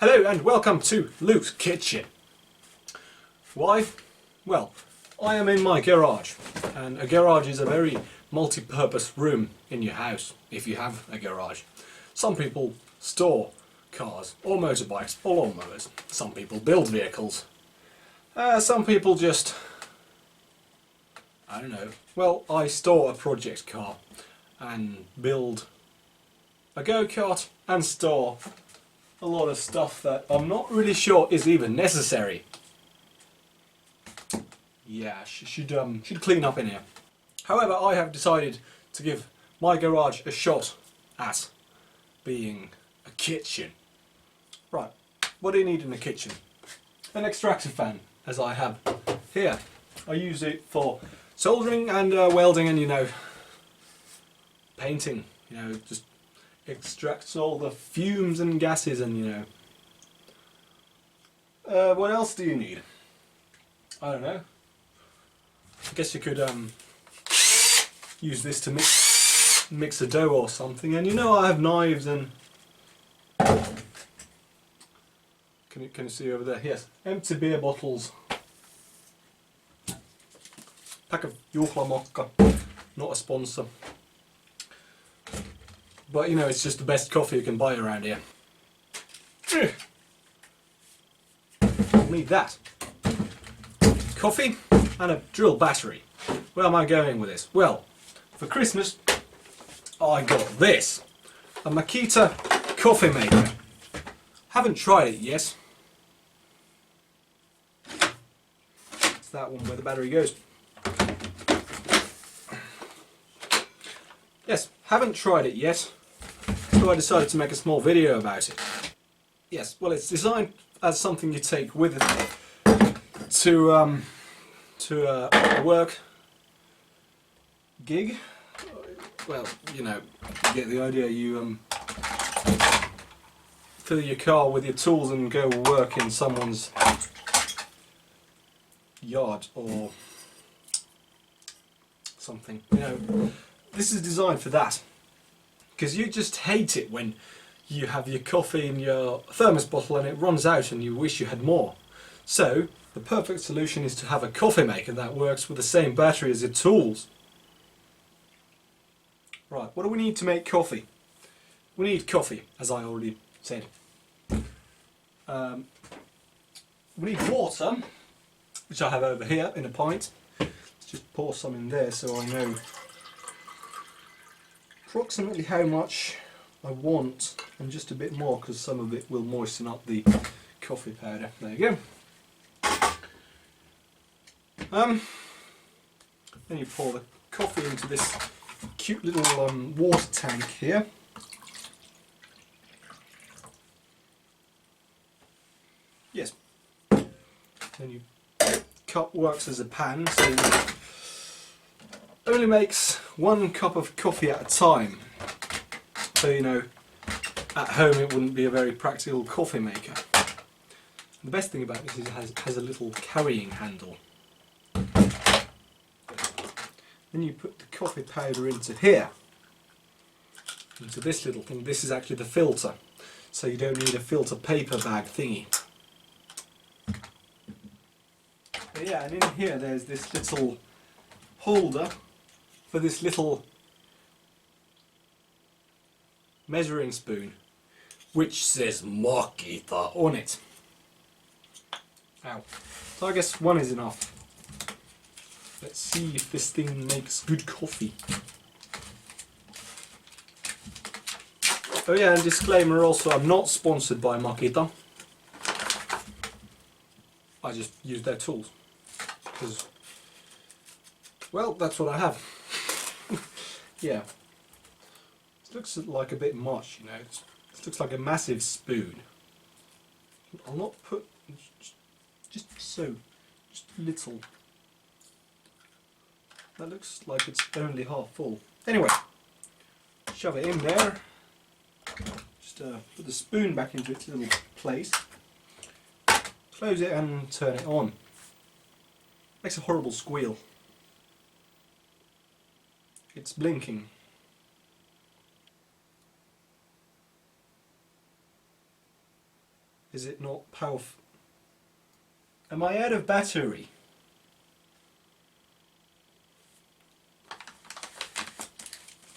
Hello and welcome to Luke's Kitchen. Why? Well, I am in my garage, and a garage is a very multi-purpose room in your house, if you have a garage. Some people store cars or motorbikes or lawnmowers. Some people build vehicles. Some people just, I don't know. Well, I store a project car and build a go-kart and store a lot of stuff that I'm not really sure is even necessary. Yeah, should clean up in here. However, I have decided to give my garage a shot at being a kitchen. Right, what do you need in a kitchen? An extractor fan, as I have here. I use it for soldering and welding and, painting, just extracts all the fumes and gases and what else do you need? I don't know. I guess you could use this to mix a dough or something, and I have knives and can you see over there? Yes, empty beer bottles. Pack of juhlamokka, not a sponsor. But it's just the best coffee you can buy around here. I'll need that. Coffee and a drill battery. Where am I going with this? Well, for Christmas I got this. A Makita coffee maker. Haven't tried it yet. It's that one where the battery goes. Yes, haven't tried it yet. So I decided to make a small video about it. Yes, well, it's designed as something you take with it to a work gig. Well, you get the idea. You fill your car with your tools and go work in someone's yard or something. This is designed for that. Because you just hate it when you have your coffee in your thermos bottle and it runs out and you wish you had more. So, the perfect solution is to have a coffee maker that works with the same battery as your tools. Right, what do we need to make coffee? We need coffee, as I already said. We need water, which I have over here in a pint. Let's just pour some in there so I know approximately how much I want, and just a bit more because some of it will moisten up the coffee powder. There you go. Then you pour the coffee into this cute little water tank here. Yes. Then your cup works as a pan, so it only makes 1 cup of coffee at a time. So at home it wouldn't be a very practical coffee maker. The best thing about this is it has a little carrying handle. Then you put the coffee powder into here, into this little thing. This is actually the filter, so you don't need a filter paper bag thingy. But yeah, and in here there's this little holder for this little measuring spoon, which says Makita on it. Ow. So I guess 1 is enough. Let's see if this thing makes good coffee. Oh yeah, and disclaimer also, I'm not sponsored by Makita. I just use their tools. Because, well, that's what I have. Yeah. This looks like a bit much, This looks like a massive spoon. I'll not put just a little. That looks like it's only half full. Anyway, shove it in there. Just put the spoon back into its little place. Close it and turn it on. Makes a horrible squeal. It's blinking. Is it not powerful? Am I out of battery?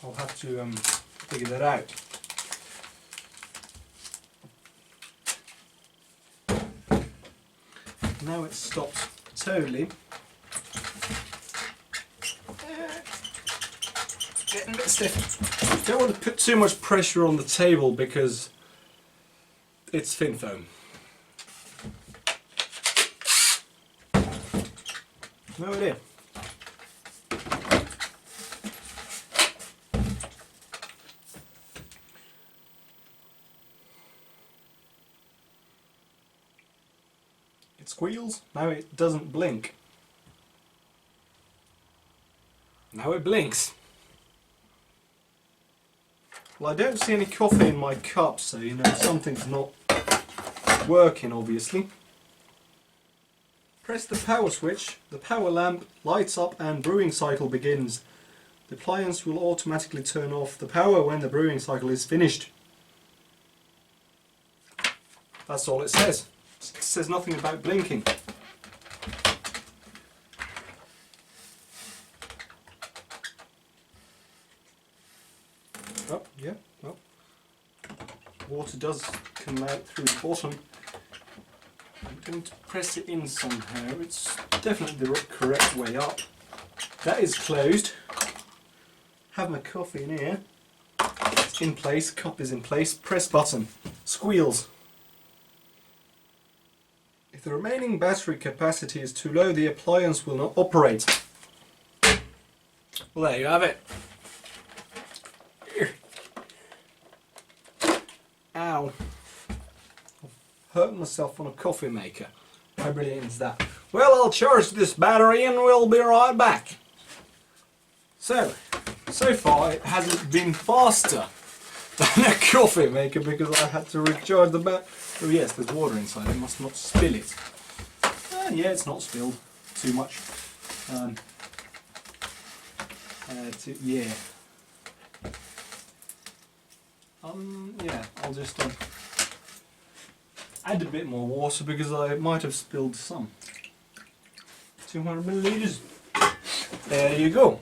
I'll have to figure that out. Now it's stopped totally. Getting a bit stiff. Don't want to put too much pressure on the table because it's thin foam. No idea. It squeals. Now it doesn't blink. Now it blinks. Well, I don't see any coffee in my cup, so you know something's not working, obviously. Press the power switch, the power lamp lights up and brewing cycle begins. The appliance will automatically turn off the power when the brewing cycle is finished. That's all it says. It says nothing about blinking. Oh, yeah, well, water does come out through the bottom. I'm going to press it in somehow. It's definitely the correct way up. That is closed. Have my coffee in here. It's in place, cup is in place. Press button. Squeals. If the remaining battery capacity is too low, the appliance will not operate. Well, there you have it. Ow. I've hurt myself on a coffee maker. How brilliant is that? Well, I'll charge this battery and we'll be right back. So far it hasn't been faster than a coffee maker because I had to recharge the battery. Oh yes, there's water inside, I must not spill it. And yeah, it's not spilled too much. Yeah. Yeah, I'll just add a bit more water because I might have spilled some. 200 milliliters. There you go.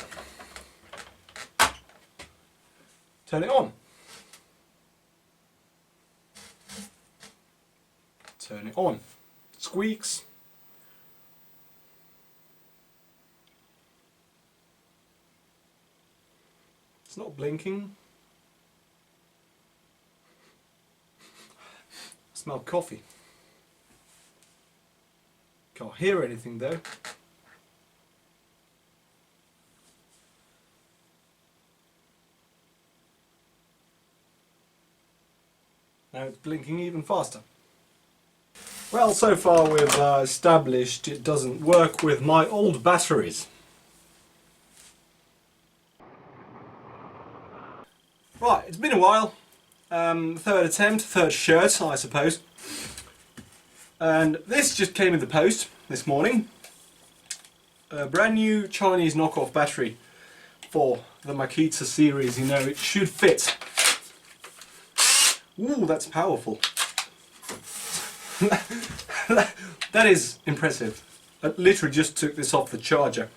Turn it on. Turn it on. Squeaks. It's not blinking. Smell coffee. Can't hear anything though. Now it's blinking even faster. Well, so far we've established it doesn't work with my old batteries. Right, it's been a while. Third attempt, third shirt, I suppose. And this just came in the post this morning. A brand new Chinese knockoff battery for the Makita series. You know, it should fit. Ooh, that's powerful. That is impressive. I literally just took this off the charger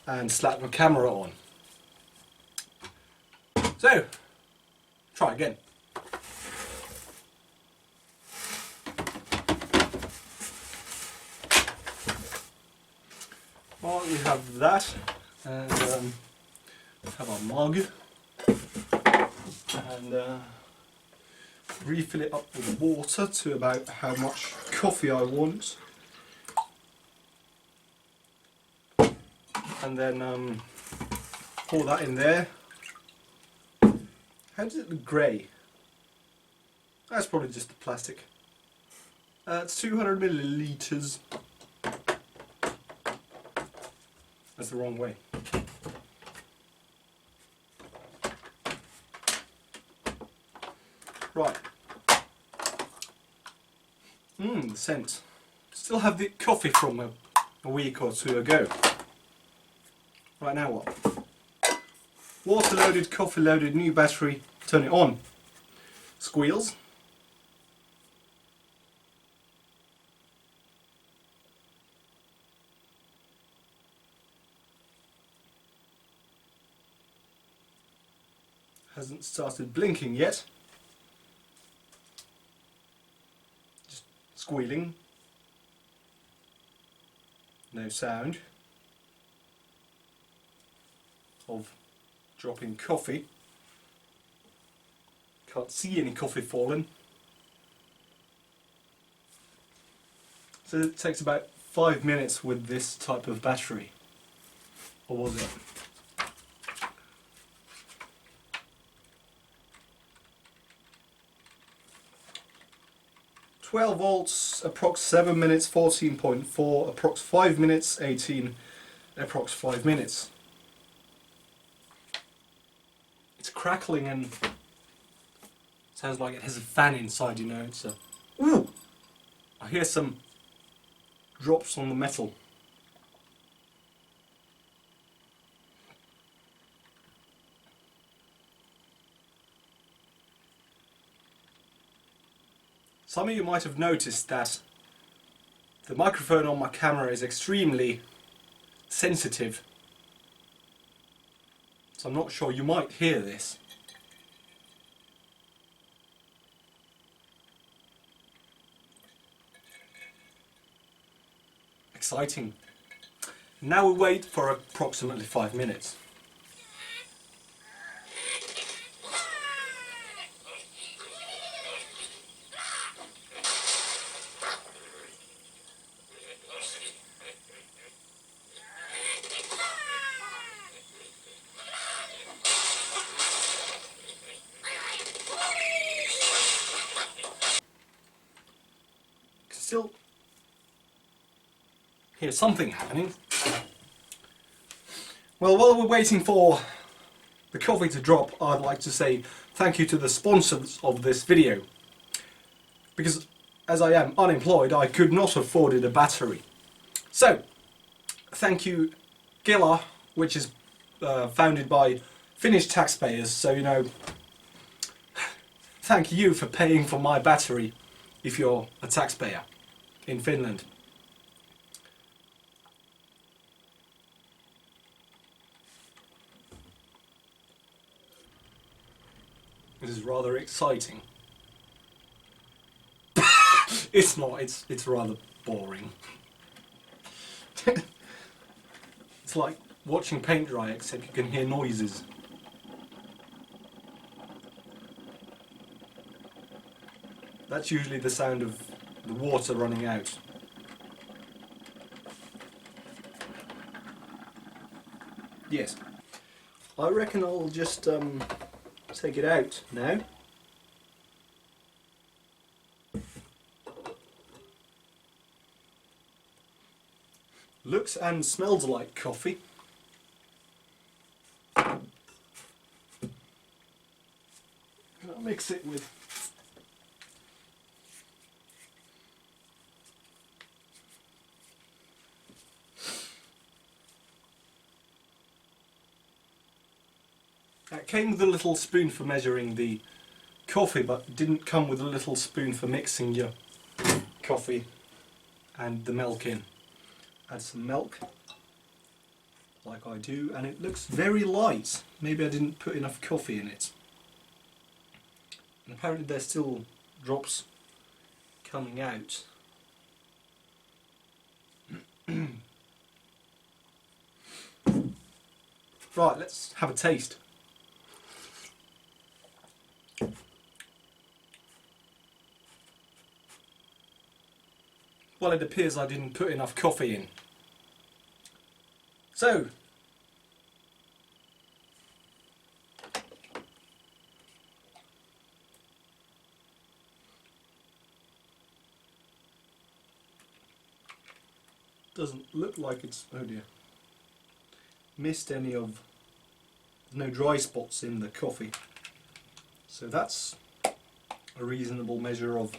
and slapped my camera on. So, try again. Well, we have that, and have our mug, and refill it up with water to about how much coffee I want, and then pour that in there. How does it look grey? That's probably just the plastic. It's 200 milliliters. That's the wrong way. Right. The scent. Still have the coffee from a week or two ago. Right, now what? Water loaded, coffee loaded, new battery. Turn it on. Squeals. hasn't started blinking yet. Just squealing. No sound of dropping coffee. Can't see any coffee falling. So it takes about 5 minutes with this type of battery. Or was it? 12 volts, approx 7 minutes, 14.4, approx 5 minutes, 18, approx 5 minutes. It's crackling and sounds like it has a fan inside, you know. It's a... Ooh! I hear some drops on the metal. Some of you might have noticed that the microphone on my camera is extremely sensitive. So I'm not sure, you might hear this. Exciting. Now we wait for approximately 5 minutes. Still hear something happening. Well, while we're waiting for the coffee to drop, I'd like to say thank you to the sponsors of this video. Because as I am unemployed, I could not have afforded a battery. So, thank you Gila, which is founded by Finnish taxpayers, so you know, thank you for paying for my battery if you're a taxpayer in Finland. This is rather exciting. It's not, it's rather boring. It's like watching paint dry, except you can hear noises. That's usually the sound of the water running out. Yes. I reckon I'll just take it out now. Looks and smells like coffee. I'll mix it with it came with a little spoon for measuring the coffee, but it didn't come with a little spoon for mixing your coffee and the milk in. Add some milk, like I do, and it looks very light. Maybe I didn't put enough coffee in it. And apparently there's still drops coming out. Right, let's have a taste. Well, it appears I didn't put enough coffee in. So, doesn't look like it's, oh dear, missed any of, no dry spots in the coffee. So that's a reasonable measure of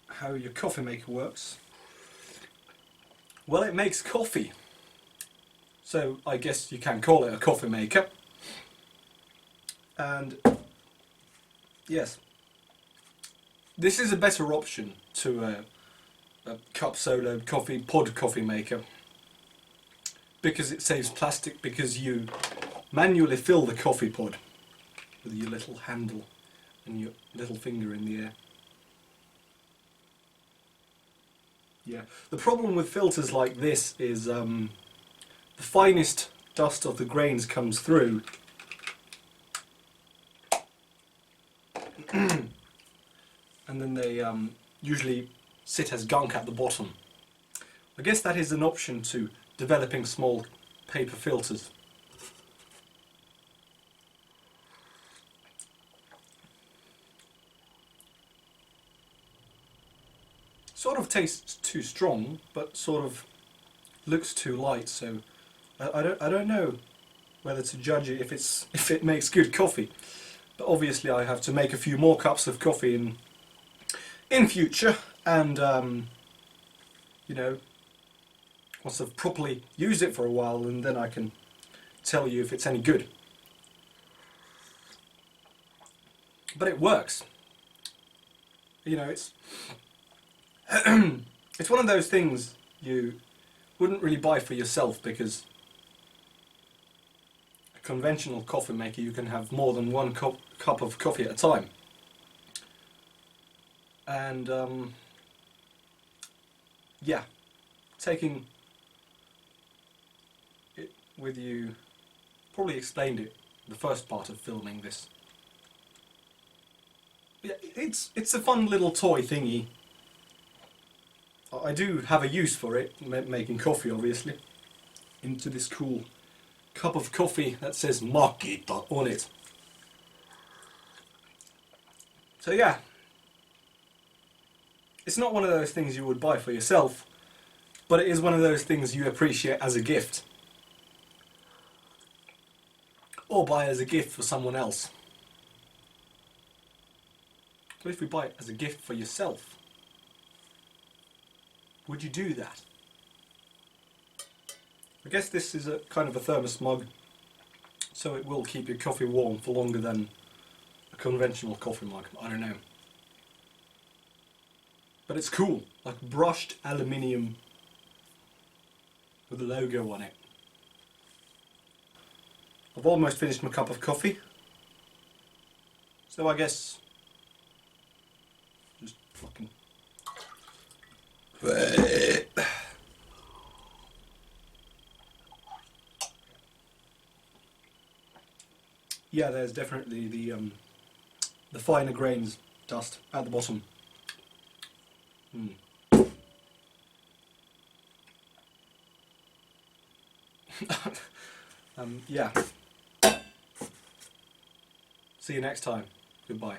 how your coffee maker works. Well, it makes coffee, so I guess you can call it a coffee maker. And yes, this is a better option to a cup solo coffee pod coffee maker, because it saves plastic, because you manually fill the coffee pod with your little handle and your little finger in the air. Yeah, the problem with filters like this is the finest dust of the grains comes through and then they usually sit as gunk at the bottom. I guess that is an option to developing small paper filters. Sort of tastes too strong, but sort of looks too light, so I don't know whether to judge it if it makes good coffee. But obviously I have to make a few more cups of coffee in future, and you know, once I've properly used it for a while, and then I can tell you if it's any good. But it works. You know, it's it's one of those things you wouldn't really buy for yourself, because a conventional coffee maker, you can have more than one cup of coffee at a time. And yeah, taking it with you, probably explained it the first part of filming this. Yeah, it's a fun little toy thingy. I do have a use for it, making coffee obviously, into this cool cup of coffee that says Makita on it. So yeah, it's not one of those things you would buy for yourself, but it is one of those things you appreciate as a gift. Or buy as a gift for someone else. But if we buy it as a gift for yourself, would you do that? I guess this is a kind of a thermos mug, so it will keep your coffee warm for longer than a conventional coffee mug. I don't know. But it's cool, like brushed aluminium with a logo on it. I've almost finished my cup of coffee, so I guess just fucking yeah, there's definitely the finer grains dust at the bottom. Yeah. See you next time. Goodbye.